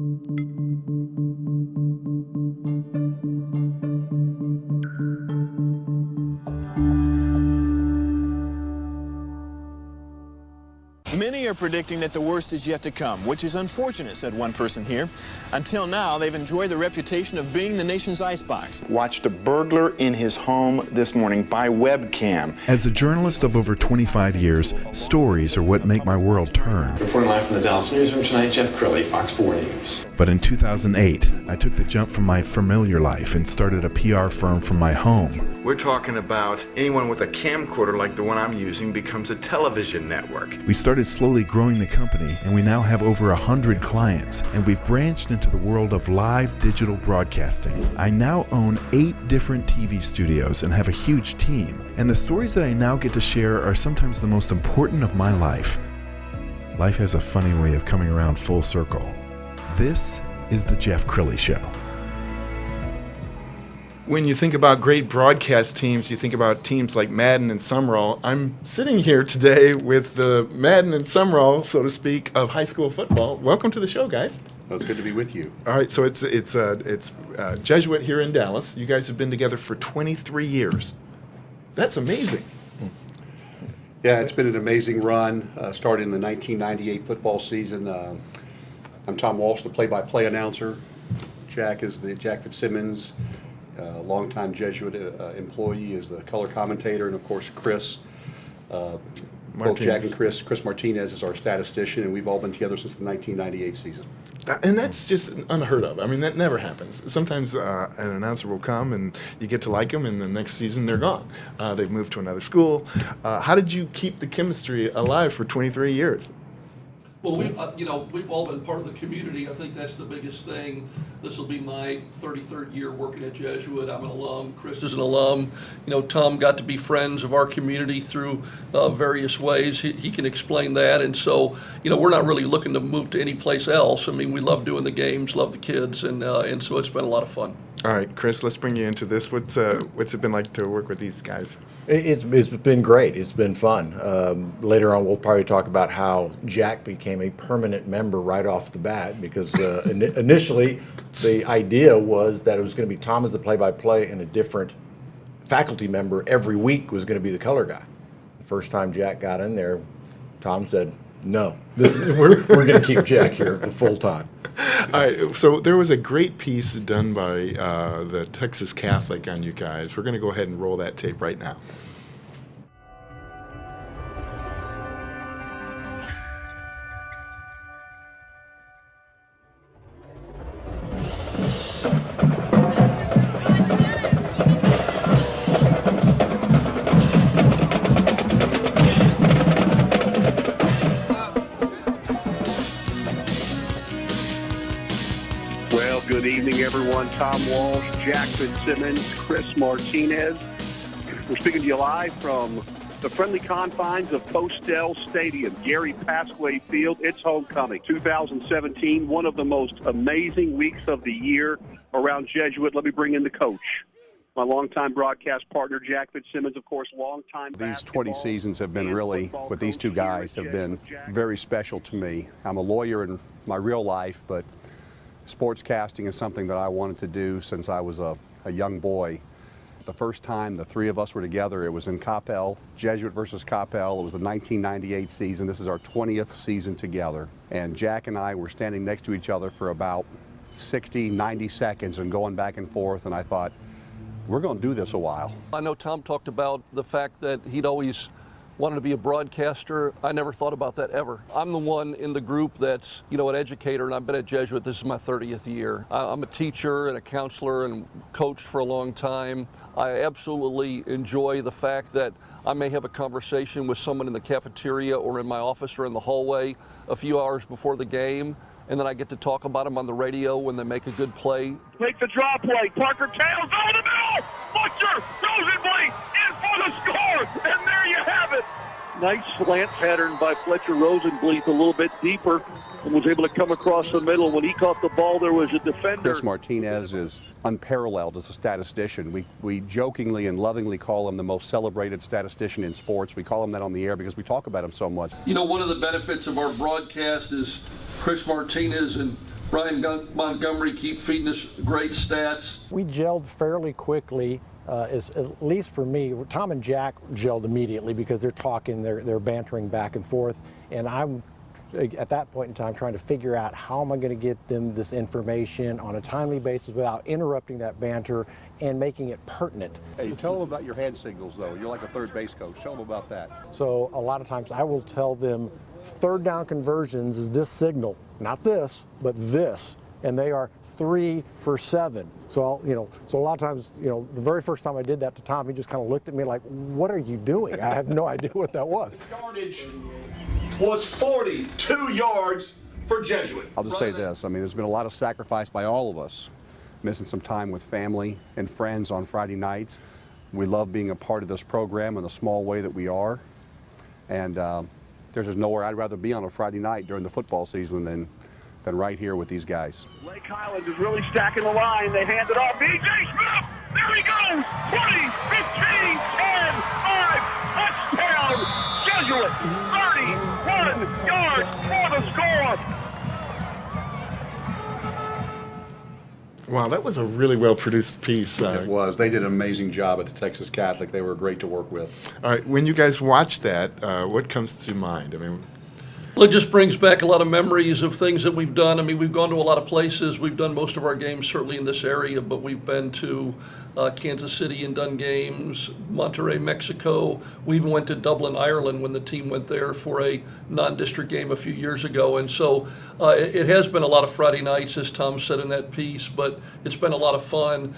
Many are predicting that the worst is yet to come, which is unfortunate, said one person here. Until now, they've enjoyed the reputation of being the nation's icebox. Watched a burglar in his home this morning by webcam. As a journalist of over 25 years, stories are what make my world turn. Reporting live from the Dallas newsroom tonight, Jeff Crilley, Fox 4 News. But in 2008, I took the jump from my familiar life and started a PR firm from my home. We're talking about anyone with a camcorder like the one I'm using becomes a television network. We started slowly growing the company, and we now have over 100 clients, and we've branched into the world of live digital broadcasting. I now own 8 different TV studios and have a huge team, and the stories that I now get to share are sometimes the most important of my life. Life has a funny way of coming around full circle. This is the Jeff Crilley Show. When you think about great broadcast teams, you think about teams like Madden and Summerall. I'm sitting here today with the Madden and Summerall, so to speak, of high school football. Welcome to the show, guys. Well, it's good to be with you. All right, so it's Jesuit here in Dallas. You guys have been together for 23 years. That's amazing. Yeah, it's been an amazing run. Started in the 1998 football season. I'm Tom Walsh, the play-by-play announcer. Jack Fitzsimmons. Longtime Jesuit employee, is the color commentator, and of course Chris. Both Jack and Chris Martinez is our statistician, and we've all been together since the 1998 season. And that's just unheard of. I mean, that never happens. Sometimes an announcer will come and you get to like them, and the next season they're gone. They've moved to another school. How did you keep the chemistry alive for 23 years? Well, we've all been part of the community. I think that's the biggest thing. This will be my 33rd year working at Jesuit. I'm an alum. Chris is an alum. Tom got to be friends of our community through various ways. He can explain that. And so, we're not really looking to move to any place else. I mean, we love doing the games, love the kids, and so it's been a lot of fun. All right, Chris, let's bring you into this. What's it been like to work with these guys? It's been great. It's been fun. Later on, we'll probably talk about how Jack became a permanent member right off the bat, because initially the idea was that it was going to be Tom as the play-by-play, and a different faculty member every week was going to be the color guy. The first time Jack got in there, Tom said, "No, we're going to keep Jack here the full time." All right, so there was a great piece done by the Texas Catholic on you guys. We're going to go ahead and roll that tape right now. Good evening, everyone. Tom Walsh, Jack Fitzsimmons, Chris Martinez. We're speaking to you live from the friendly confines of Postel Stadium, Gary Pasquay Field. It's homecoming. 2017, one of the most amazing weeks of the year around Jesuit. Let me bring in the coach. My longtime broadcast partner, Jack Fitzsimmons, of course, longtime These 20 seasons have been really, with these two guys, have been very special to me. I'm a lawyer in my real life, but sportscasting is something that I wanted to do since I was a young boy. The first time the three of us were together, it was in Coppell, Jesuit versus Coppell. It was the 1998 season. This is our 20th season together. And Jack and I were standing next to each other for about 60, 90 seconds and going back and forth, and I thought, we're going to do this a while. I know Tom talked about the fact that he'd always wanted to be a broadcaster. I never thought about that ever. I'm the one in the group that's, an educator, and I've been at Jesuit. This is my 30th year. I'm a teacher and a counselor and coached for a long time. I absolutely enjoy the fact that I may have a conversation with someone in the cafeteria or in my office or in the hallway a few hours before the game, and then I get to talk about them on the radio when they make a good play. Make the draw play. Parker tails over the middle. Butcher, Rosenblatt in for the score, and there you have it. Nice slant pattern by Fletcher Rosenblatt, a little bit deeper, and was able to come across the middle. When he caught the ball, there was a defender. Chris Martinez is unparalleled as a statistician. We jokingly and lovingly call him the most celebrated statistician in sports. We call him that on the air because we talk about him so much. One of the benefits of our broadcast is Chris Martinez and Ryan Montgomery keep feeding us great stats. We gelled fairly quickly, at least for me. Tom and Jack gelled immediately because they're talking, they're bantering back and forth, and I'm at that point in time trying to figure out how am I going to get them this information on a timely basis without interrupting that banter and making it pertinent. Hey, tell them about your hand signals, though. You're like a third base coach. Tell them about that. So a lot of times I will tell them third down conversions is this signal, not this, but this, and they are 3 for 7. So so a lot of times, the very first time I did that to Tom, he just kind of looked at me like, "What are you doing?" I have no idea what that was. Yardage was 42 yards for Jesuit. I'll just say this. I mean, there's been a lot of sacrifice by all of us, missing some time with family and friends on Friday nights. We love being a part of this program in the small way that we are. And there's just nowhere I'd rather be on a Friday night during the football season than right here with these guys. Lake Highland is really stacking the line. They hand it off. B.J. Smith, there he goes. 20, 15, 10, 5, touchdown. Jesuit, 31 yards for the score. Wow, that was a really well-produced piece. It was. They did an amazing job at the Texas Catholic. They were great to work with. All right, when you guys watch that, what comes to mind? I mean, Well, it just brings back a lot of memories of things that we've done. I mean, we've gone to a lot of places. We've done most of our games certainly in this area, but we've been to Kansas City and done games, Monterrey, Mexico. We even went to Dublin, Ireland when the team went there for a non-district game a few years ago. And so it has been a lot of Friday nights, as Tom said in that piece, but it's been a lot of fun.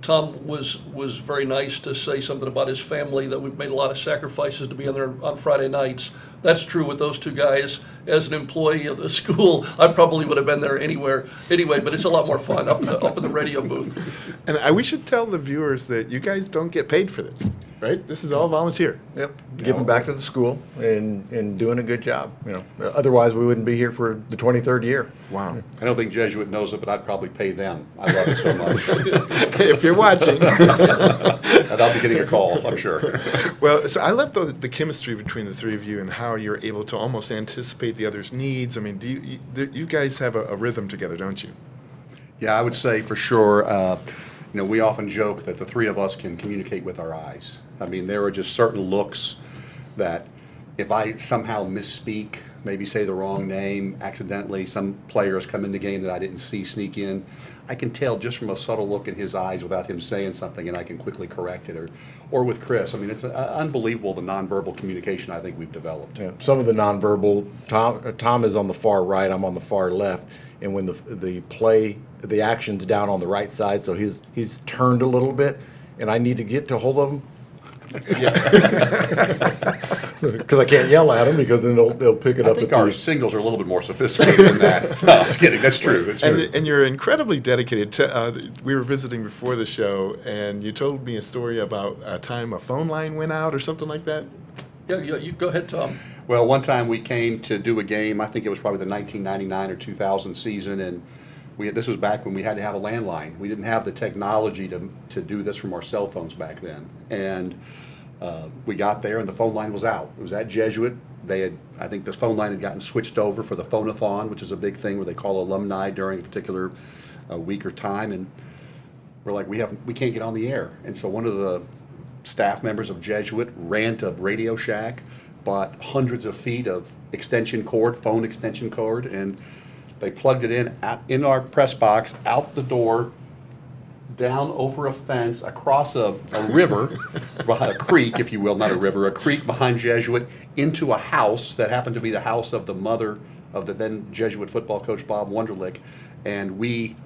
Tom was very nice to say something about his family, that we've made a lot of sacrifices to be on there on Friday nights. That's true with those two guys. As an employee of the school, I probably would have been there anyway, but it's a lot more fun up in the radio booth. and we should tell the viewers that you guys don't get paid for this, right? This is all volunteer. Yep, giving back to the school and doing a good job. Otherwise we wouldn't be here for the 23rd year. Wow. I don't think Jesuit knows it, but I'd probably pay them. I love it so much. If you're watching. And I'll be getting a call, I'm sure. Well, so I love the chemistry between the three of you and how you're able to almost anticipate the other's needs. I mean, you guys have a rhythm together, don't you? Yeah, I would say for sure. We often joke that the three of us can communicate with our eyes. I mean, there are just certain looks that if I somehow misspeak, maybe say the wrong name accidentally, some players come in the game that I didn't see sneak in, I can tell just from a subtle look in his eyes without him saying something, and I can quickly correct it. Or with Chris, I mean, it's unbelievable the nonverbal communication I think we've developed. Yeah, some of the nonverbal, Tom is on the far right, I'm on the far left, and when the action's down on the right side, so he's turned a little bit, and I need to get to hold of him. Because I can't yell at him because then they'll pick it up. I think our signals are a little bit more sophisticated than that. No, I was kidding. That's true. And you're incredibly dedicated. We were visiting before the show, and you told me a story about a time a phone line went out or something like that. Yeah, you go ahead, Tom. Well, one time we came to do a game. I think it was probably the 1999 or 2000 season, and this was back when we had to have a landline. We didn't have the technology to do this from our cell phones back then. And we got there, and the phone line was out. It was at Jesuit. I think the phone line had gotten switched over for the phone-a-thon, which is a big thing where they call alumni during a particular week or time. And we're like, we can't get on the air. And so one of the staff members of Jesuit ran to Radio Shack, bought hundreds of feet of phone extension cord, and they plugged it in our press box, out the door, down over a fence, across a river, a creek, if you will, not a river, a creek behind Jesuit, into a house that happened to be the house of the mother of the then Jesuit football coach, Bob Wunderlich, and we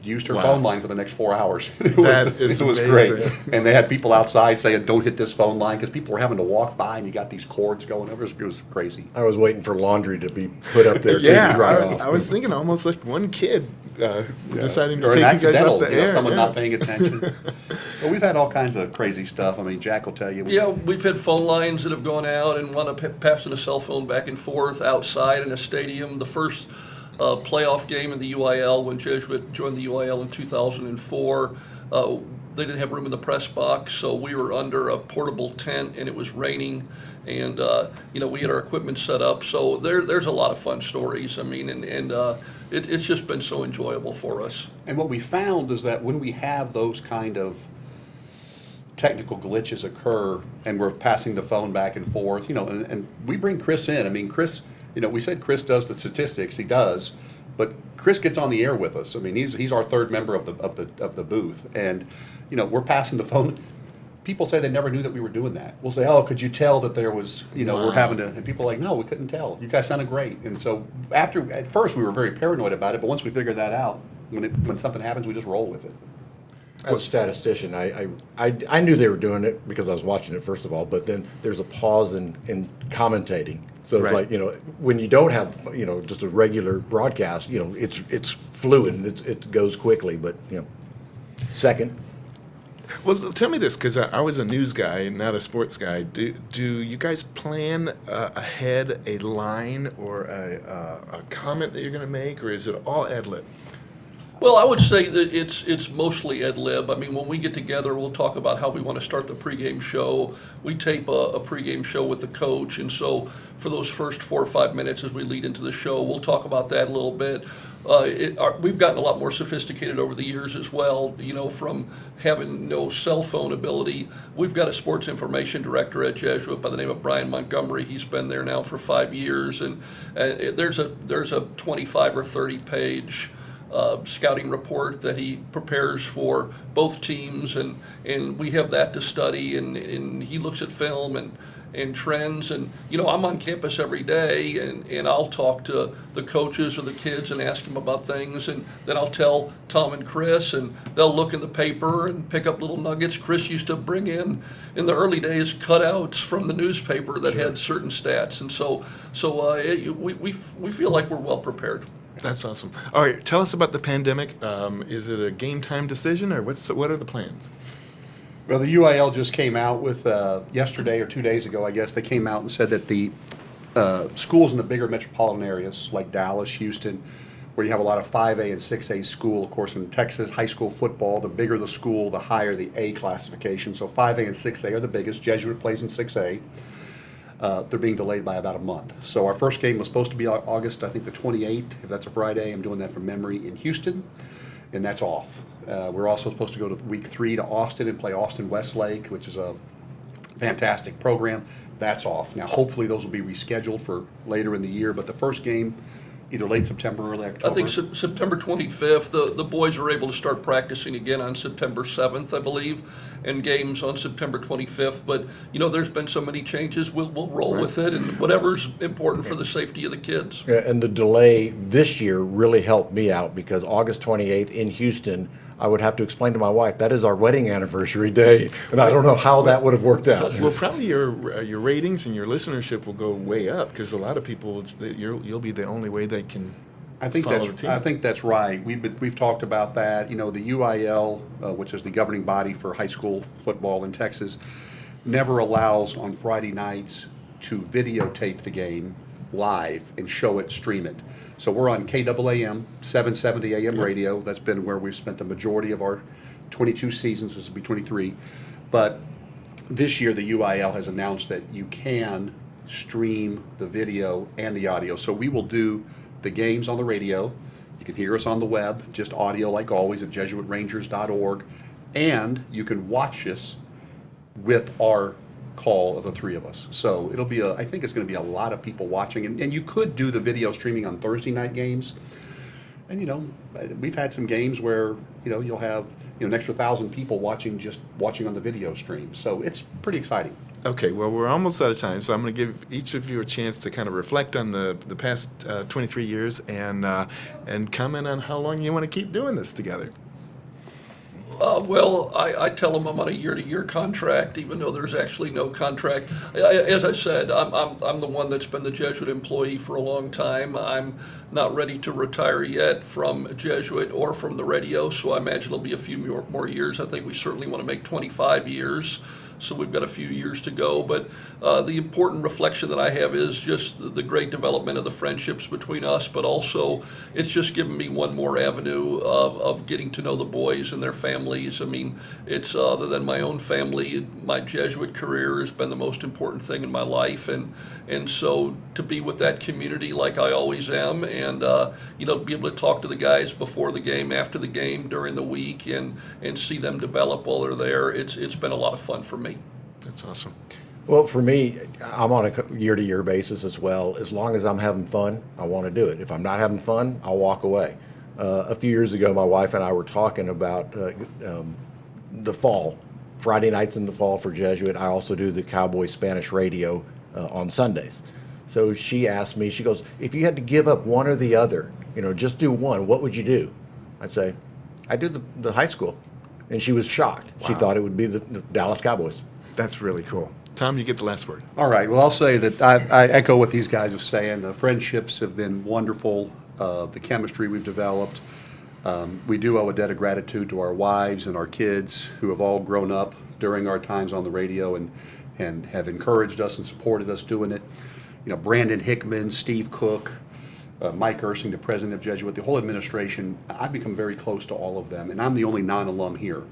used her phone line for the next 4 hours. It was great. And they had people outside saying, don't hit this phone line, because people were having to walk by, and you got these cords going over. It was crazy. I was waiting for laundry to be put up there. Yeah, off. I was thinking almost like one kid deciding to or take you guys up the air. Someone not paying attention. Well, we've had all kinds of crazy stuff. I mean, Jack will tell you. Yeah, we've had phone lines that have gone out and wound up passing a cell phone back and forth outside in a stadium. The first playoff game in the UIL when Jesuit joined the UIL in 2004. they didn't have room in the press box, so we were under a portable tent, and it was raining, and we had our equipment set up. So there's a lot of fun stories. I mean, it's just been so enjoyable for us. And what we found is that when we have those kind of technical glitches occur and we're passing the phone back and forth, and we bring Chris in. I mean, Chris, we said Chris does the statistics, he does, but Chris gets on the air with us. I mean, he's our third member of the booth, and we're passing the phone. People say they never knew that we were doing that. We'll say, "Oh, could you tell that there was, Wow. we're having to?" And people are like, "No, we couldn't tell. You guys sounded great." And so at first we were very paranoid about it, but once we figured that out, when something happens, we just roll with it. As a statistician, I knew they were doing it because I was watching it, first of all, but then there's a pause in commentating. So it's Right. like, when you don't have, just a regular broadcast, it's fluid and it goes quickly, but, second. Well, tell me this, because I was a news guy and not a sports guy. Do you guys plan ahead a line or a comment that you're going to make, or is it all ad lib? Well, I would say that it's mostly ad lib. I mean, when we get together, we'll talk about how we want to start the pregame show. We tape a pregame show with the coach, and so for those first 4 or 5 minutes as we lead into the show, we'll talk about that a little bit. We've gotten a lot more sophisticated over the years as well, from having no cell phone ability. We've got a sports information director at Jesuit by the name of Brian Montgomery. He's been there now for 5 years, and there's a 25 or 30 page scouting report that he prepares for both teams, and we have that to study, and he looks at film and trends, and I'm on campus every day, and I'll talk to the coaches or the kids and ask them about things, and then I'll tell Tom and Chris, and they'll look in the paper and pick up little nuggets. Chris used to bring in the early days, cutouts from the newspaper that had certain stats, and so we feel like we're well prepared. That's awesome. All right, tell us about the pandemic. Is it a game time decision, or what are the plans? Well, the UIL just came out with, yesterday or 2 days ago, I guess, they came out and said that the schools in the bigger metropolitan areas like Dallas, Houston, where you have a lot of 5A and 6A school, of course, in Texas, high school football, the bigger the school, the higher the A classification. So 5A and 6A are the biggest. Jesuit plays in 6A. They're being delayed by about a month. So our first game was supposed to be August, I think, the 28th, if that's a Friday. I'm doing that from memory in Houston, and that's off. We're also supposed to go to week 3 to Austin and play Austin Westlake, which is a fantastic program. That's off. Now, hopefully those will be rescheduled for later in the year, but the first game, either late September or early October. I think September 25th, the boys are able to start practicing again on September 7th, I believe, and games on September 25th. But, there's been so many changes, we'll roll with it, and whatever's important for the safety of the kids. Yeah, and the delay this year really helped me out because August 28th in Houston, I would have to explain to my wife, that is our wedding anniversary day, and I don't know how that would have worked out. Well, probably your ratings and your listenership will go way up because a lot of people, you'll be the only way they can follow the team. I think that's right. We've talked about that. The UIL, which is the governing body for high school football in Texas, never allows on Friday nights to videotape the game live and stream it. So we're on KAAM, 770 AM radio. That's been where we've spent the majority of our 22 seasons. This will be 23. But this year the UIL has announced that you can stream the video and the audio. So we will do the games on the radio. You can hear us on the web, just audio like always at jesuitrangers.org. And you can watch us with our call of the three of us. So it'll be I think it's going to be a lot of people watching, and you could do the video streaming on Thursday night games. And we've had some games where you'll have an extra 1,000 people watching on the video stream. So it's pretty exciting. Okay, well, we're almost out of time, so I'm going to give each of you a chance to kind of reflect on the past 23 years and comment on how long you want to keep doing this together. Well, I tell them I'm on a year-to-year contract, even though there's actually no contract. As I said, I'm the one that's been the Jesuit employee for a long time. I'm not ready to retire yet from Jesuit or from the radio, so I imagine it'll be a few more years. I think we certainly want to make 25 years. so we've got a few years to go. But the important reflection that I have is just the great development of the friendships between us, but also it's just given me one more avenue of getting to know the boys and their families. I mean, it's other than my own family, my Jesuit career has been the most important thing in my life, and so to be with that community like I always am, and be able to talk to the guys before the game, after the game, during the week, and see them develop while they're there, it's been a lot of fun for me. That's awesome. Well, for me, I'm on a year-to-year basis as well. As long as I'm having fun, I want to do it. If I'm not having fun, I'll walk away. A few years ago, my wife and I were talking about the fall, Friday nights in the fall for Jesuit. I also do the Cowboy Spanish radio on Sundays. So she asked me, she goes, if you had to give up one or the other, just do one, what would you do? I'd say, I do the high school. And she was shocked. Wow. She thought it would be the Dallas Cowboys. That's really cool. Tom, you get the last word. All right. Well, I'll say that I echo what these guys are saying. The friendships have been wonderful. The chemistry we've developed. We do owe a debt of gratitude to our wives and our kids who have all grown up during our times on the radio and have encouraged us and supported us doing it. Brandon Hickman, Steve Cook, Mike Ursing, the president of Jesuit, the whole administration. I've become very close to all of them, and I'm the only non-alum here.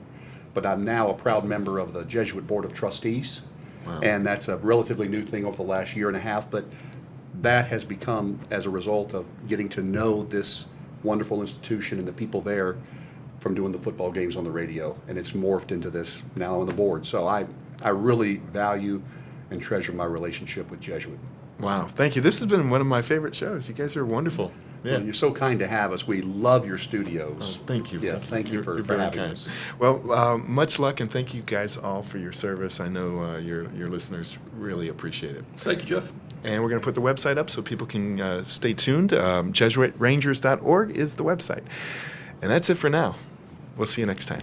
But I'm now a proud member of the Jesuit Board of Trustees. Wow. And that's a relatively new thing over the last year and a half, but that has become as a result of getting to know this wonderful institution and the people there from doing the football games on the radio, and it's morphed into this now on the board. So I really value and treasure my relationship with Jesuit. Wow, thank you. This has been one of my favorite shows. You guys are wonderful. Yeah. Well, you're so kind to have us. We love your studios. Oh, thank you. Yeah, thank you for very having kind. us. Well, much luck, and thank you guys all for your service. I know your listeners really appreciate it. Thank you, Jeff. And we're going to put the website up so people can stay tuned. JesuitRangers.org is the website. And that's it for now. We'll see you next time.